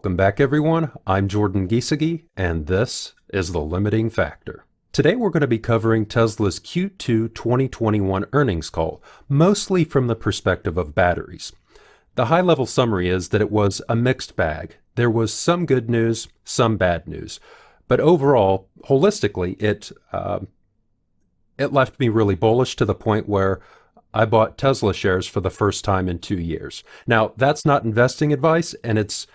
Welcome back, everyone. I'm Jordan Giesecke, and this is The Limiting Factor. Today we're going to be covering Tesla's Q2 2021 earnings call, mostly from the perspective of batteries. The high-level summary is that it was a mixed bag. There was some good news, some bad news. But overall, holistically, it left me really bullish to the point where I bought Tesla shares for the first time in 2 years. Now, that's not investing advice, and it's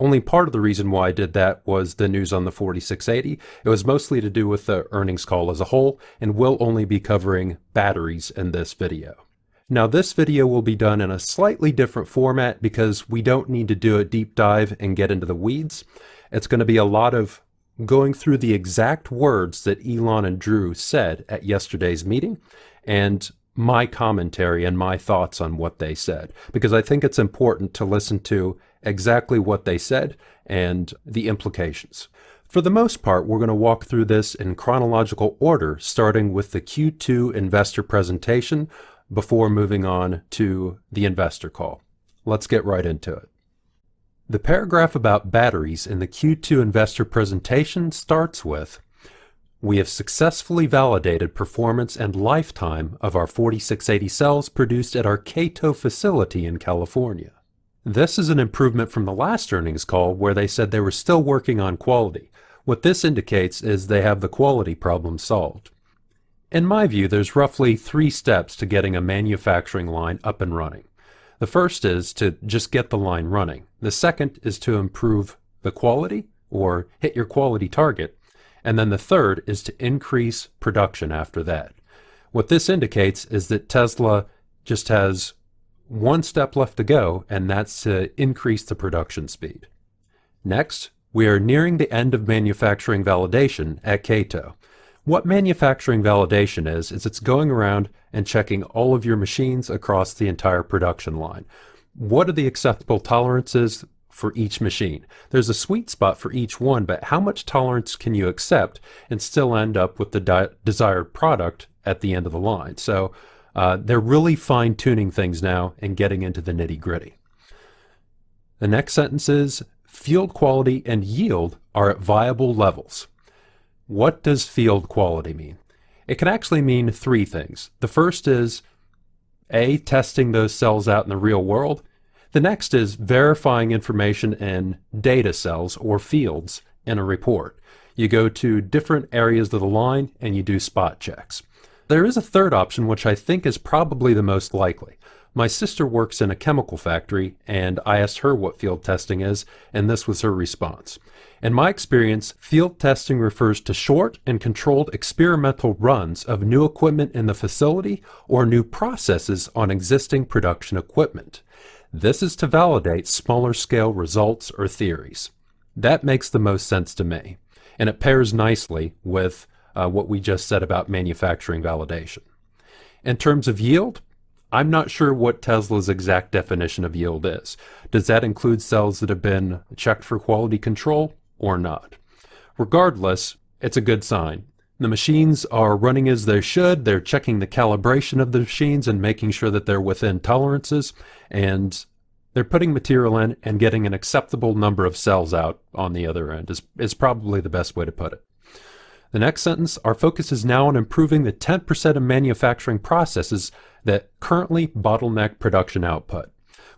only part of the reason why I did that was the news on the 4680. It was mostly to do with the earnings call as a whole, and we'll only be covering batteries in this video. Now, this video will be done in a slightly different format because we don't need to do a deep dive and get into the weeds. It's going to be a lot of going through the exact words that Elon and Drew said at yesterday's meeting, and my commentary and my thoughts on what they said, because I think it's important to listen to exactly what they said and the implications. For the most part, we're going to walk through this in chronological order, starting with the Q2 investor presentation before moving on to the investor call. Let's get right into it. The paragraph about batteries in the Q2 investor presentation starts with, "We have successfully validated performance and lifetime of our 4680 cells produced at our Kato facility in California." This is an improvement from the last earnings call where they said they were still working on quality. What this indicates is they have the quality problem solved. In my view, there's roughly 3 steps to getting a manufacturing line up and running. The first is to just get the line running. The second is to improve the quality or hit your quality target. And then the third is to increase production after that. What this indicates is that Tesla just has one step left to go, and that's to increase the production speed. Next, we are nearing the end of manufacturing validation at Kato. What manufacturing validation is it's going around and checking all of your machines across the entire production line. What are the acceptable tolerances for each machine? There's a sweet spot for each one, but how much tolerance can you accept and still end up with the desired product at the end of the line? So they're really fine-tuning things now and getting into the nitty-gritty. The next sentence is, field quality and yield are at viable levels. What does field quality mean? It can actually mean 3 things. The first is, A, testing those cells out in the real world. The next is verifying information in data cells or fields in a report. You go to different areas of the line and you do spot checks. There is a third option, which I think is probably the most likely. My sister works in a chemical factory, and I asked her what field testing is, and this was her response. In my experience, field testing refers to short and controlled experimental runs of new equipment in the facility or new processes on existing production equipment. This is to validate smaller scale results or theories. That makes the most sense to me, and it pairs nicely with what we just said about manufacturing validation. In terms of yield, I'm not sure what Tesla's exact definition of yield is. Does that include cells that have been checked for quality control or not? Regardless, it's a good sign. The machines are running as they should. They're checking the calibration of the machines and making sure that they're within tolerances, and they're putting material in and getting an acceptable number of cells out on the other end is probably the best way to put it. The next sentence, our focus is now on improving the 10% of manufacturing processes that currently bottleneck production output.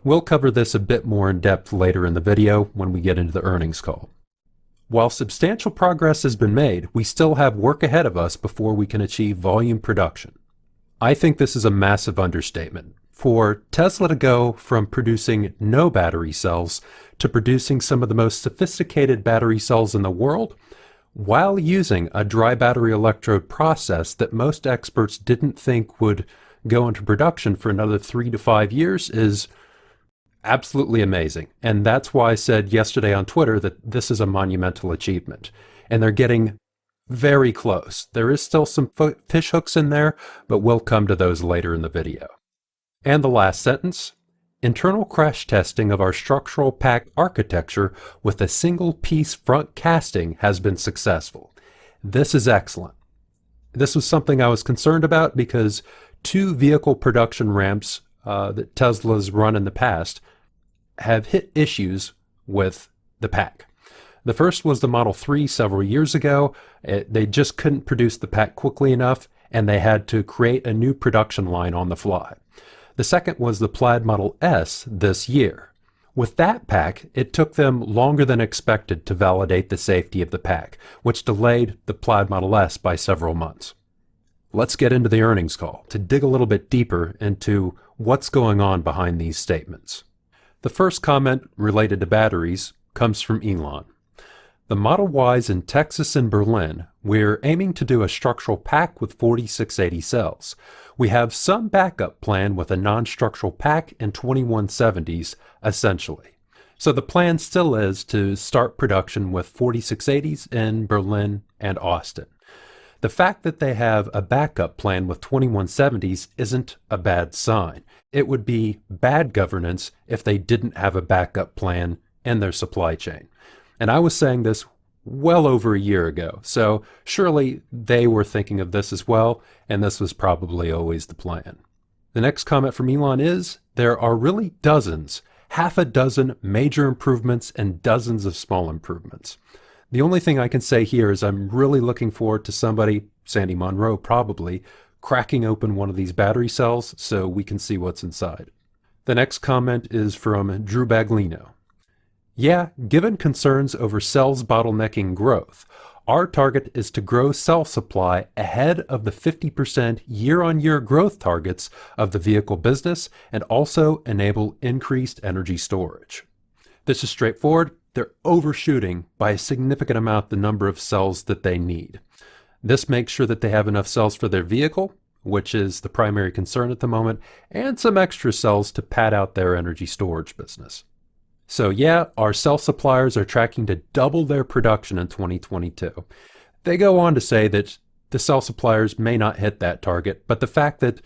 We'll cover this a bit more in depth later in the video when we get into the earnings call. While substantial progress has been made, we still have work ahead of us before we can achieve volume production. I think this is a massive understatement. For Tesla to go from producing no battery cells to producing some of the most sophisticated battery cells in the world, while using a dry battery electrode process that most experts didn't think would go into production for another 3 to 5 years, is absolutely amazing. And that's why I said yesterday on Twitter that this is a monumental achievement. And they're getting very close. There is still some fish hooks in there, but we'll come to those later in the video. And the last sentence, internal crash testing of our structural pack architecture with a single piece front casting has been successful. This is excellent. This was something I was concerned about because 2 vehicle production ramps that Tesla's run in the past have hit issues with the pack. The first was the Model 3 several years ago. They just couldn't produce the pack quickly enough, and they had to create a new production line on the fly. The second was the Plaid Model S this year. With that pack, it took them longer than expected to validate the safety of the pack, which delayed the Plaid Model S by several months. Let's get into the earnings call to dig a little bit deeper into what's going on behind these statements. The first comment related to batteries comes from Elon. The Model Ys in Texas and Berlin, we're aiming to do a structural pack with 4680 cells. We have some backup plan with a non-structural pack and 2170s, essentially. So the plan still is to start production with 4680s in Berlin and Austin. The fact that they have a backup plan with 2170s isn't a bad sign. It would be bad governance if they didn't have a backup plan in their supply chain. And I was saying this well over a year ago, so surely they were thinking of this as well, and this was probably always the plan. The next comment from Elon is, there are really dozens, half a dozen major improvements and dozens of small improvements. The only thing I can say here is I'm really looking forward to somebody, Sandy Monroe probably, cracking open one of these battery cells so we can see what's inside. The next comment is from Drew Baglino. Yeah, given concerns over cells bottlenecking growth, our target is to grow cell supply ahead of the 50% year-on-year growth targets of the vehicle business and also enable increased energy storage. This is straightforward. They're overshooting by a significant amount the number of cells that they need. This makes sure that they have enough cells for their vehicle, which is the primary concern at the moment, and some extra cells to pad out their energy storage business. So yeah, our cell suppliers are tracking to double their production in 2022. They go on to say that the cell suppliers may not hit that target, but the fact that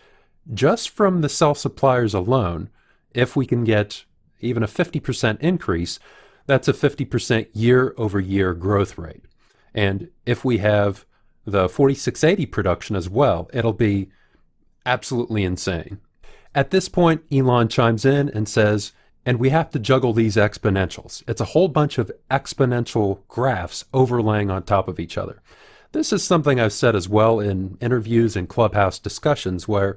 just from the cell suppliers alone, if we can get even a 50% increase, that's a 50% year-over-year growth rate. And if we have the 4680 production as well, it'll be absolutely insane. At this point, Elon chimes in and says, and we have to juggle these exponentials. It's a whole bunch of exponential graphs overlaying on top of each other. This is something I've said as well in interviews and clubhouse discussions where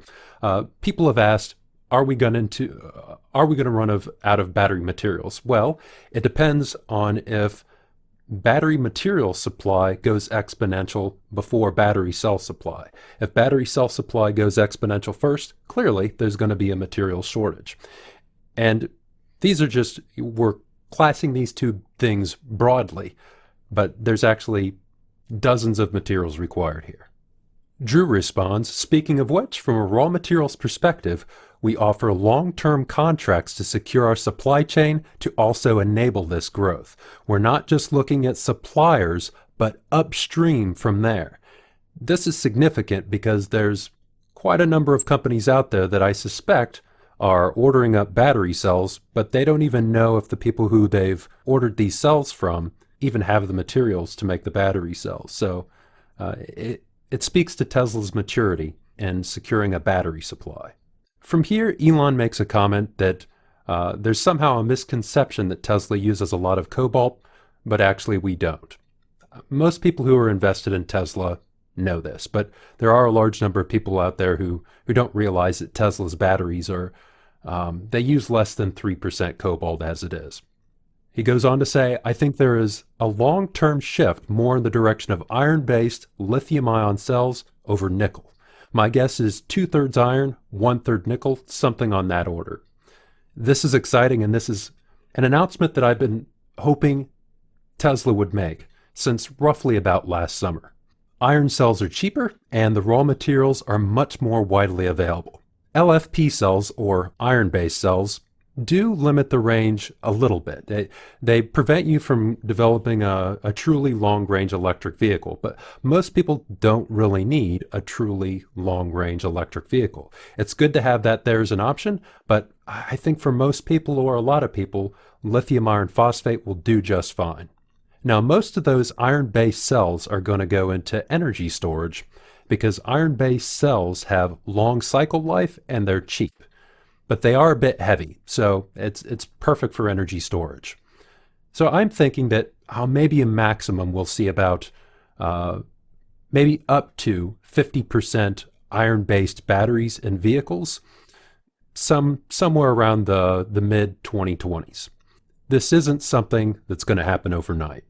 people have asked, are we going to run out of battery materials? Well, it depends on if battery material supply goes exponential before battery cell supply. If battery cell supply goes exponential first, clearly there's going to be a material shortage. And we're classing these two things broadly, but there's actually dozens of materials required here. Drew responds, speaking of which, from a raw materials perspective, we offer long-term contracts to secure our supply chain to also enable this growth. We're not just looking at suppliers, but upstream from there. This is significant because there's quite a number of companies out there that I suspect are ordering up battery cells, but they don't even know if the people who they've ordered these cells from even have the materials to make the battery cells. So it speaks to Tesla's maturity in securing a battery supply. From here, Elon makes a comment that there's somehow a misconception that Tesla uses a lot of cobalt, but actually we don't. Most people who are invested in Tesla know this, but there are a large number of people out there who don't realize that Tesla's batteries are, they use less than 3% cobalt as it is. He goes on to say, I think there is a long-term shift more in the direction of iron-based lithium-ion cells over nickel. My guess is 2/3 iron, 1/3 nickel, something on that order. This is exciting, and this is an announcement that I've been hoping Tesla would make since roughly about last summer. Iron cells are cheaper, and the raw materials are much more widely available. LFP cells, or iron-based cells, do limit the range a little bit. They prevent you from developing a truly long-range electric vehicle, but most people don't really need a truly long-range electric vehicle. It's good to have that there as an option, but I think for most people, or a lot of people, lithium iron phosphate will do just fine. Now, most of those iron-based cells are going to go into energy storage because iron-based cells have long cycle life and they're cheap. But they are a bit heavy, so it's perfect for energy storage. So I'm thinking that maybe a maximum we'll see about maybe up to 50% iron-based batteries in vehicles, somewhere around the mid 2020s. This isn't something that's going to happen overnight.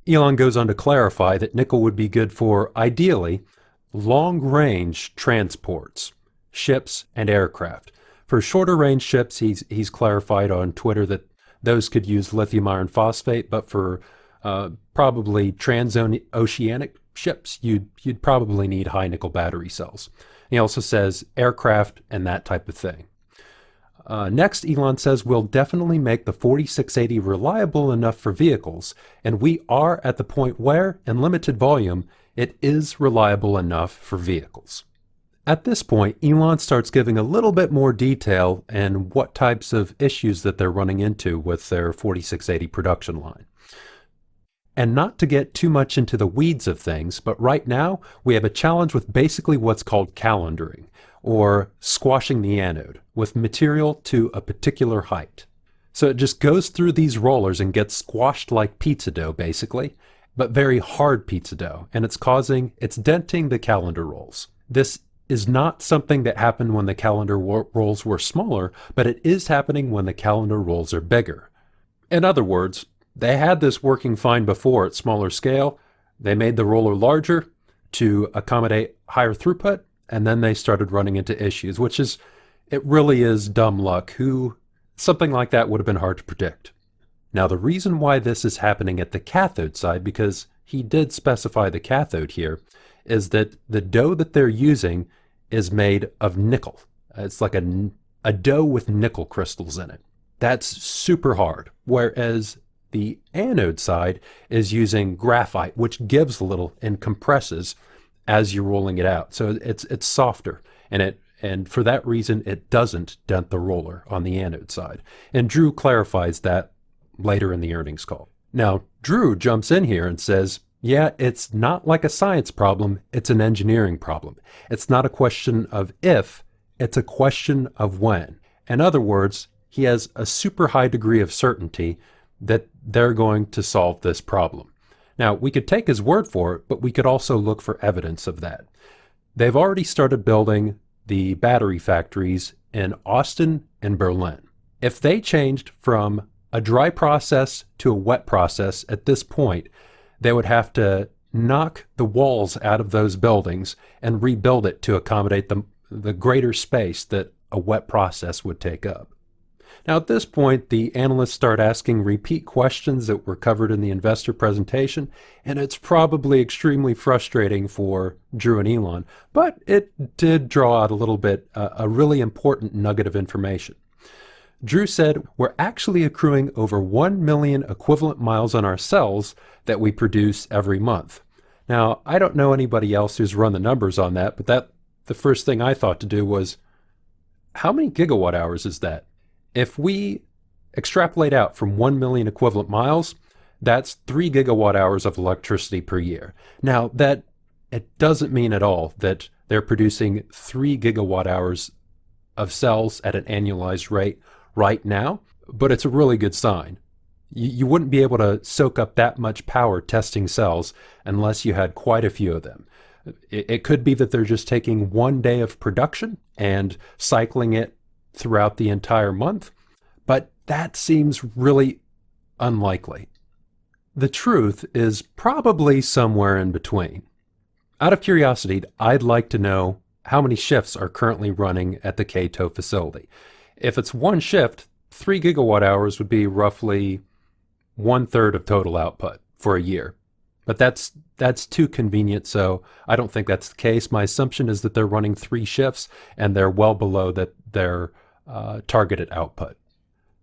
Elon goes on to clarify that nickel would be good for, ideally, long-range transports, ships and aircraft. For shorter-range ships, he's clarified on Twitter that those could use lithium iron phosphate, but for probably transoceanic ships, you'd probably need high nickel battery cells. He also says aircraft and that type of thing. Next, Elon says we'll definitely make the 4680 reliable enough for vehicles, and we are at the point where, in limited volume, it is reliable enough for vehicles. At this point, Elon starts giving a little bit more detail and what types of issues that they're running into with their 4680 production line. And not to get too much into the weeds of things, but right now we have a challenge with basically what's called calendaring, or squashing the anode, with material to a particular height. So it just goes through these rollers and gets squashed like pizza dough, basically, but very hard pizza dough, and it's denting the calender rolls. This is not something that happened when the calender rolls were smaller, but it is happening when the calender rolls are bigger. In other words, they had this working fine before at smaller scale. They made the roller larger to accommodate higher throughput, and then they started running into issues, it really is dumb luck. Something like that would have been hard to predict. Now, the reason why this is happening at the cathode side, because he did specify the cathode here, is that the dough that they're using is made of nickel. It's like a dough with nickel crystals in it. That's super hard, whereas the anode side is using graphite, which gives a little and compresses as you're rolling it out. So it's softer, and for that reason, it doesn't dent the roller on the anode side. And Drew clarifies that later in the earnings call. Now, Drew jumps in here and says, yeah, it's not like a science problem, it's an engineering problem. It's not a question of if, it's a question of when. In other words, he has a super high degree of certainty that they're going to solve this problem. Now, we could take his word for it, but we could also look for evidence of that. They've already started building the battery factories in Austin and Berlin. If they changed from a dry process to a wet process at this point, they would have to knock the walls out of those buildings and rebuild it to accommodate the greater space that a wet process would take up. Now, at this point, the analysts start asking repeat questions that were covered in the investor presentation, and it's probably extremely frustrating for Drew and Elon, but it did draw out a little bit, a really important nugget of information. Drew said, we're actually accruing over 1 million equivalent miles on our cells that we produce every month. Now, I don't know anybody else who's run the numbers on that, but the first thing I thought to do was, how many gigawatt hours is that? If we extrapolate out from 1 million equivalent miles, that's 3 gigawatt hours of electricity per year. Now, it doesn't mean at all that they're producing 3 gigawatt hours of cells at an annualized rate right now, but it's a really good sign. You wouldn't be able to soak up that much power testing cells unless you had quite a few of them. It could be that they're just taking 1 day of production and cycling it throughout the entire month, but that seems really unlikely. The truth is probably somewhere in between. Out of curiosity, I'd like to know how many shifts are currently running at the Kato facility. If it's one shift, 3 gigawatt hours would be roughly 1/3 of total output for a year. But that's too convenient, so I don't think that's the case. My assumption is that they're running 3 shifts and they're well below their targeted output.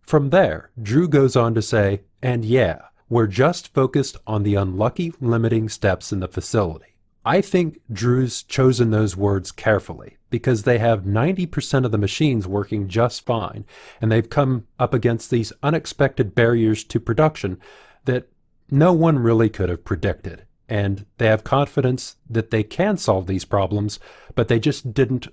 From there, Drew goes on to say, and yeah, we're just focused on the unlucky limiting steps in the facility. I think Drew's chosen those words carefully because they have 90% of the machines working just fine, and they've come up against these unexpected barriers to production that no one really could have predicted. And they have confidence that they can solve these problems, but they just didn't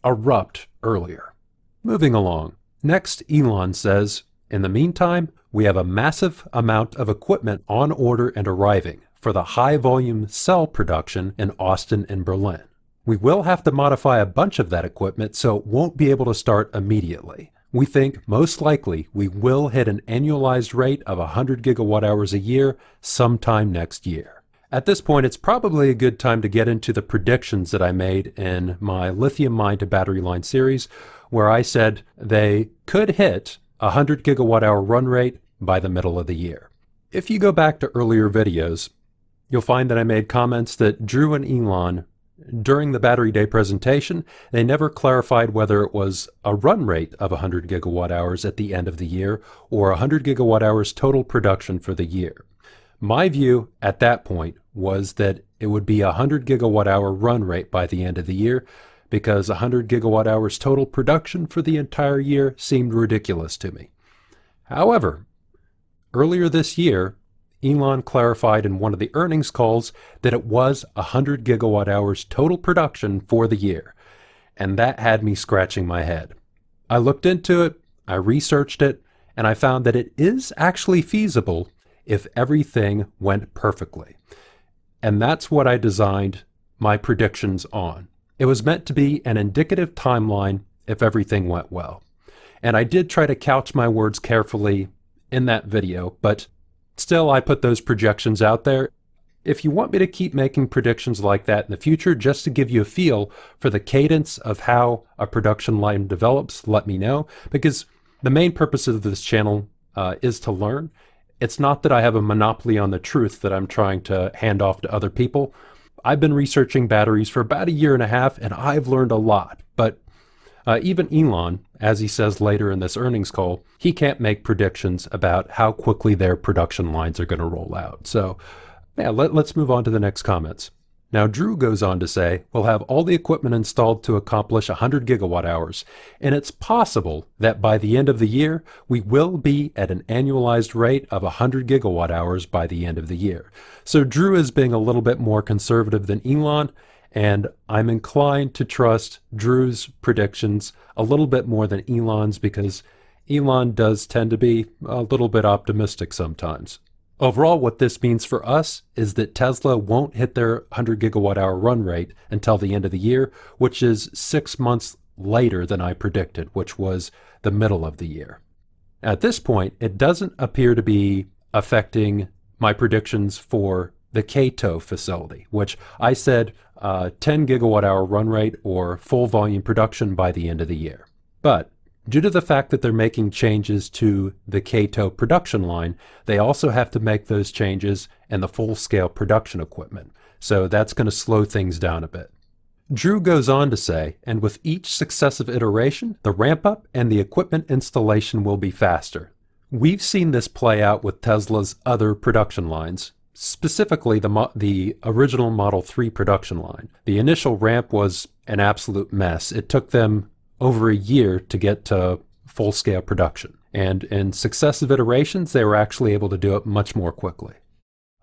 erupt earlier. Moving along. Next, Elon says, In the meantime, we have a massive amount of equipment on order and arriving for the high-volume cell production in Austin and Berlin. We will have to modify a bunch of that equipment, so it won't be able to start immediately. We think most likely we will hit an annualized rate of 100 gigawatt hours a year sometime next year. At this point, it's probably a good time to get into the predictions that I made in my lithium mine to battery line series, where I said they could hit a 100 gigawatt hour run rate by the middle of the year. If you go back to earlier videos, you'll find that I made comments that Drew and Elon, during the Battery Day presentation, they never clarified whether it was a run rate of 100 gigawatt hours at the end of the year or 100 gigawatt hours total production for the year. My view at that point was that it would be a 100 gigawatt hour run rate by the end of the year, because 100 gigawatt hours total production for the entire year seemed ridiculous to me. However, earlier this year, Elon clarified in one of the earnings calls that it was 100 gigawatt hours total production for the year, and that had me scratching my head. I looked into it, I researched it, and I found that it is actually feasible if everything went perfectly. And that's what I designed my predictions on. It was meant to be an indicative timeline if everything went well. And I did try to couch my words carefully in that video, but still, I put those projections out there. If you want me to keep making predictions like that in the future, just to give you a feel for the cadence of how a production line develops, let me know, because the main purpose of this channel is to learn. It's not that I have a monopoly on the truth that I'm trying to hand off to other people. I've been researching batteries for about a year and a half, and I've learned a lot. But even Elon, as he says later in this earnings call, he can't make predictions about how quickly their production lines are going to roll out. So yeah, let's move on to the next comments. Now, Drew goes on to say, we'll have all the equipment installed to accomplish 100 gigawatt hours, and it's possible that by the end of the year, we will be at an annualized rate of 100 gigawatt hours by the end of the year. So Drew is being a little bit more conservative than Elon, and I'm inclined to trust Drew's predictions a little bit more than Elon's, because Elon does tend to be a little bit optimistic sometimes. Overall, what this means for us is that Tesla won't hit their 100 gigawatt hour run rate until the end of the year, which is 6 months later than I predicted, which was the middle of the year. At this point, it doesn't appear to be affecting my predictions for the Kato facility, which I said 10 gigawatt hour run rate or full volume production by the end of the year. But due to the fact that they're making changes to the Kato production line, they also have to make those changes in the full-scale production equipment. So that's going to slow things down a bit. Drew goes on to say, and with each successive iteration, the ramp-up and the equipment installation will be faster. We've seen this play out with Tesla's other production lines, specifically the original Model 3 production line. The initial ramp was an absolute mess. It took them over a year to get to full-scale production. And in successive iterations, they were actually able to do it much more quickly.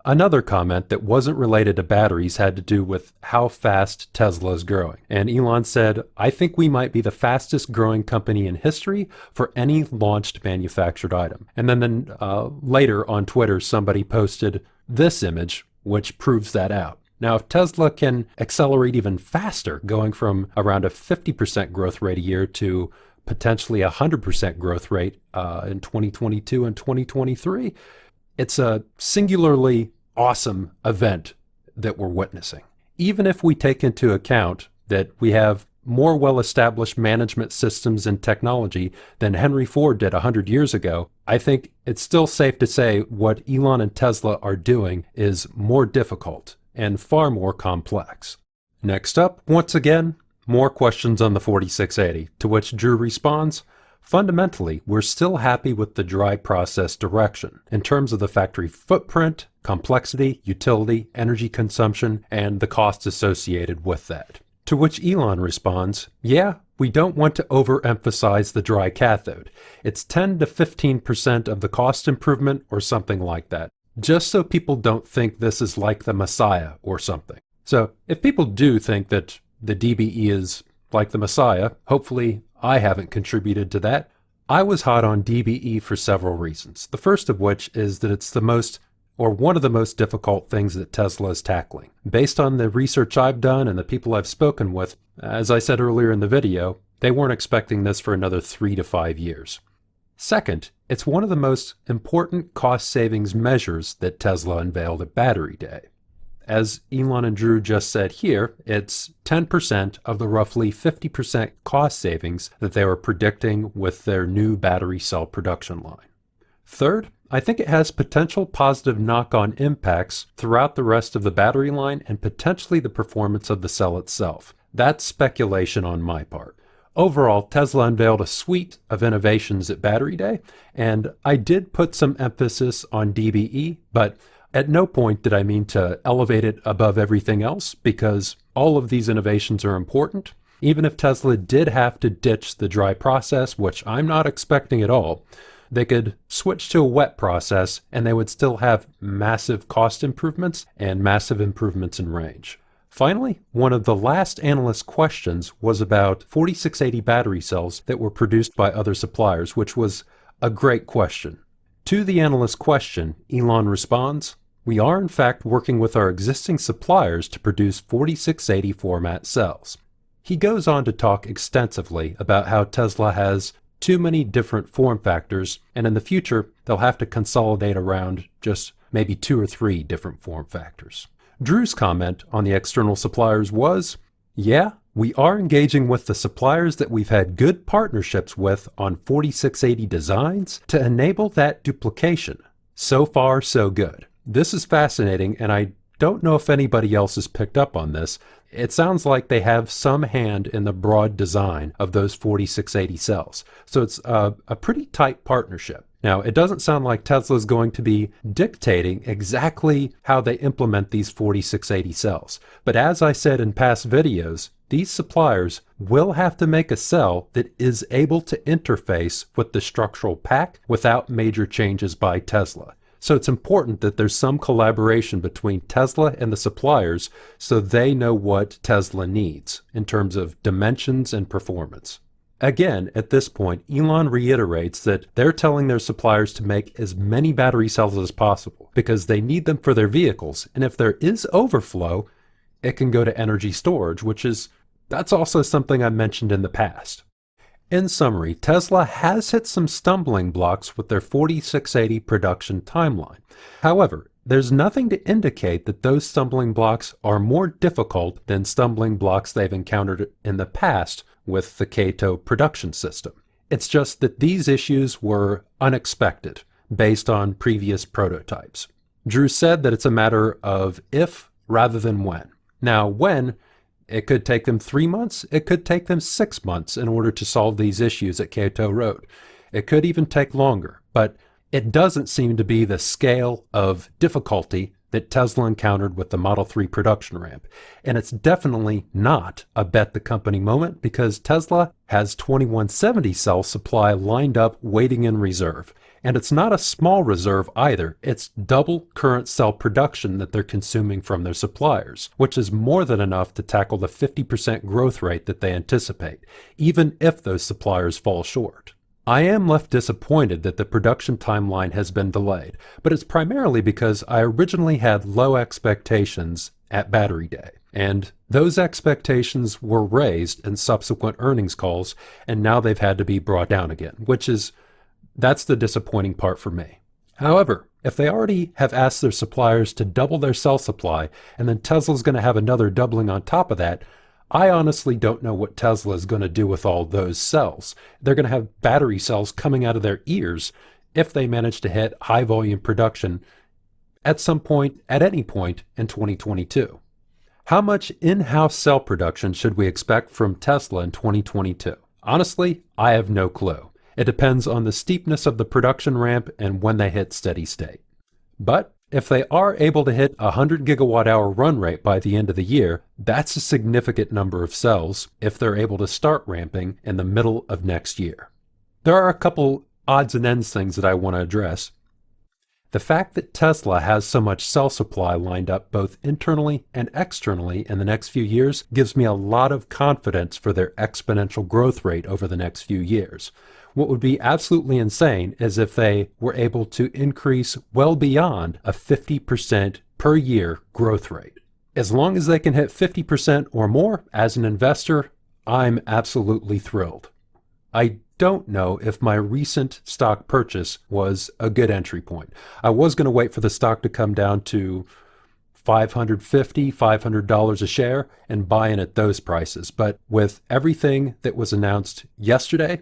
Another comment that wasn't related to batteries had to do with how fast Tesla is growing. And Elon said, I think we might be the fastest growing company in history for any launched manufactured item. And then later on Twitter, somebody posted this image, which proves that out. Now, if Tesla can accelerate even faster, going from around a 50% growth rate a year to potentially a 100% growth rate in 2022 and 2023, it's a singularly awesome event that we're witnessing. Even if we take into account that we have more well-established management systems and technology than Henry Ford did 100 years ago, I think it's still safe to say what Elon and Tesla are doing is more difficult and far more complex. Next up, once again, more questions on the 4680, to which Drew responds, fundamentally, we're still happy with the dry process direction in terms of the factory footprint, complexity, utility, energy consumption, and the costs associated with that. To which Elon responds, yeah, we don't want to overemphasize the dry cathode. It's 10 to 15% of the cost improvement or something like that, just so people don't think this is like the Messiah or something. So if people do think that the DBE is like the Messiah, hopefully I haven't contributed to that. I was hot on DBE for several reasons. The first of which is that it's one of the most difficult things that Tesla is tackling. Based on the research I've done and the people I've spoken with, as I said earlier in the video, they weren't expecting this for another 3 to 5 years. Second, it's one of the most important cost savings measures that Tesla unveiled at Battery Day. As Elon and Drew just said here, it's 10% of the roughly 50% cost savings that they were predicting with their new battery cell production line. Third, I think it has potential positive knock-on impacts throughout the rest of the battery line and potentially the performance of the cell itself. That's speculation on my part. Overall, Tesla unveiled a suite of innovations at Battery Day, and I did put some emphasis on DBE, but at no point did I mean to elevate it above everything else, because all of these innovations are important. Even if Tesla did have to ditch the dry process, which I'm not expecting at all, they could switch to a wet process and they would still have massive cost improvements and massive improvements in range. Finally, one of the last analyst questions was about 4680 battery cells that were produced by other suppliers, which was a great question. To the analyst question, Elon responds, "We are in fact working with our existing suppliers to produce 4680 format cells." He goes on to talk extensively about how Tesla has too many different form factors, and in the future, they'll have to consolidate around just maybe 2 or 3 different form factors. Drew's comment on the external suppliers was, "Yeah, we are engaging with the suppliers that we've had good partnerships with on 4680 designs to enable that duplication. So far, so good." This is fascinating, and I don't know if anybody else has picked up on this. It sounds like they have some hand in the broad design of those 4680 cells. So it's a pretty tight partnership. Now, it doesn't sound like Tesla is going to be dictating exactly how they implement these 4680 cells. But as I said in past videos, these suppliers will have to make a cell that is able to interface with the structural pack without major changes by Tesla. So it's important that there's some collaboration between Tesla and the suppliers so they know what Tesla needs in terms of dimensions and performance. Again, at this point, Elon reiterates that they're telling their suppliers to make as many battery cells as possible because they need them for their vehicles, and if there is overflow, it can go to energy storage, that's also something I mentioned in the past. In summary, Tesla has hit some stumbling blocks with their 4680 production timeline. However, there's nothing to indicate that those stumbling blocks are more difficult than stumbling blocks they've encountered in the past with the Kato production system. It's just that these issues were unexpected based on previous prototypes. Drew said that it's a matter of if rather than when. Now, when, it could take them 3 months, it could take them 6 months in order to solve these issues at Kato Road. It could even take longer, but it doesn't seem to be the scale of difficulty that Tesla encountered with the Model 3 production ramp. And it's definitely not a bet the company moment because Tesla has 2170 cell supply lined up waiting in reserve. And it's not a small reserve either. It's double current cell production that they're consuming from their suppliers, which is more than enough to tackle the 50% growth rate that they anticipate, even if those suppliers fall short. I am left disappointed that the production timeline has been delayed, but it's primarily because I originally had low expectations at Battery Day, and those expectations were raised in subsequent earnings calls, and now they've had to be brought down again, that's the disappointing part for me. However, if they already have asked their suppliers to double their cell supply, and then Tesla's going to have another doubling on top of that, I honestly don't know what Tesla is going to do with all those cells. They're going to have battery cells coming out of their ears if they manage to hit high volume production at any point in 2022. How much in-house cell production should we expect from Tesla in 2022? Honestly, I have no clue. It depends on the steepness of the production ramp and when they hit steady state. But if they are able to hit a 100 gigawatt hour run rate by the end of the year, that's a significant number of cells if they're able to start ramping in the middle of next year. There are a couple odds and ends things that I want to address. The fact that Tesla has so much cell supply lined up both internally and externally in the next few years gives me a lot of confidence for their exponential growth rate over the next few years. What would be absolutely insane is if they were able to increase well beyond a 50% per year growth rate. As long as they can hit 50% or more, as an investor, I'm absolutely thrilled. I don't know if my recent stock purchase was a good entry point. I was going to wait for the stock to come down to $550, $500 a share and buy in at those prices. But with everything that was announced yesterday,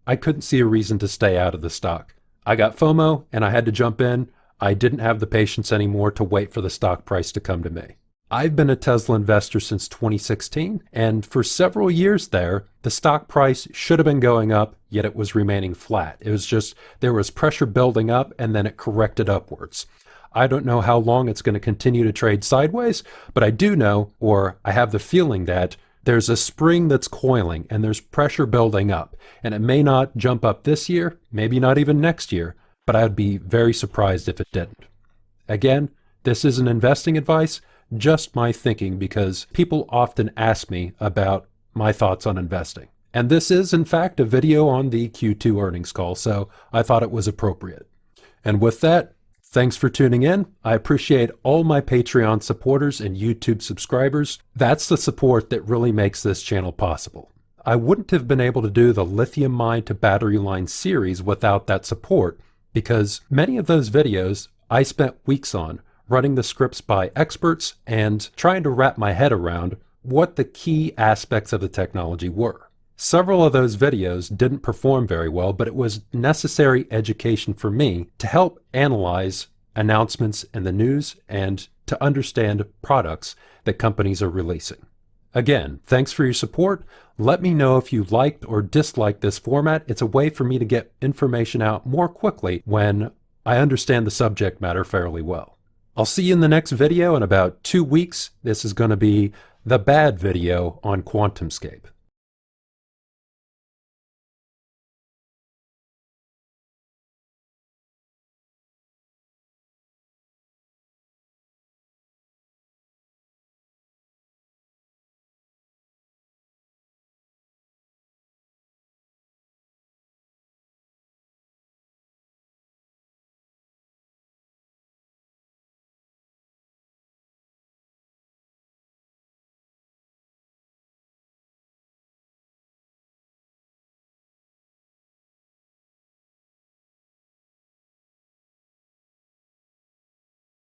I couldn't see a reason to stay out of the stock. I got FOMO and I had to jump in. I didn't have the patience anymore to wait for the stock price to come to me. I've been a Tesla investor since 2016, and for several years there, the stock price should have been going up, yet it was remaining flat. It was just, there was pressure building up and then it corrected upwards. I don't know how long it's going to continue to trade sideways, but I do know, or I have the feeling that there's a spring that's coiling and there's pressure building up, and it may not jump up this year, maybe not even next year, but I'd be very surprised if it didn't. Again, this isn't investing advice, just my thinking, because people often ask me about my thoughts on investing. And this is, in fact, a video on the Q2 earnings call, so I thought it was appropriate. And with that, thanks for tuning in. I appreciate all my Patreon supporters and YouTube subscribers. That's the support that really makes this channel possible. I wouldn't have been able to do the lithium mine to battery line series without that support, because many of those videos I spent weeks on, running the scripts by experts and trying to wrap my head around what the key aspects of the technology were. Several of those videos didn't perform very well, but it was necessary education for me to help analyze announcements in the news and to understand products that companies are releasing. Again, thanks for your support. Let me know if you liked or disliked this format. It's a way for me to get information out more quickly when I understand the subject matter fairly well. I'll see you in the next video in about 2 weeks. This is going to be the bad video on QuantumScape.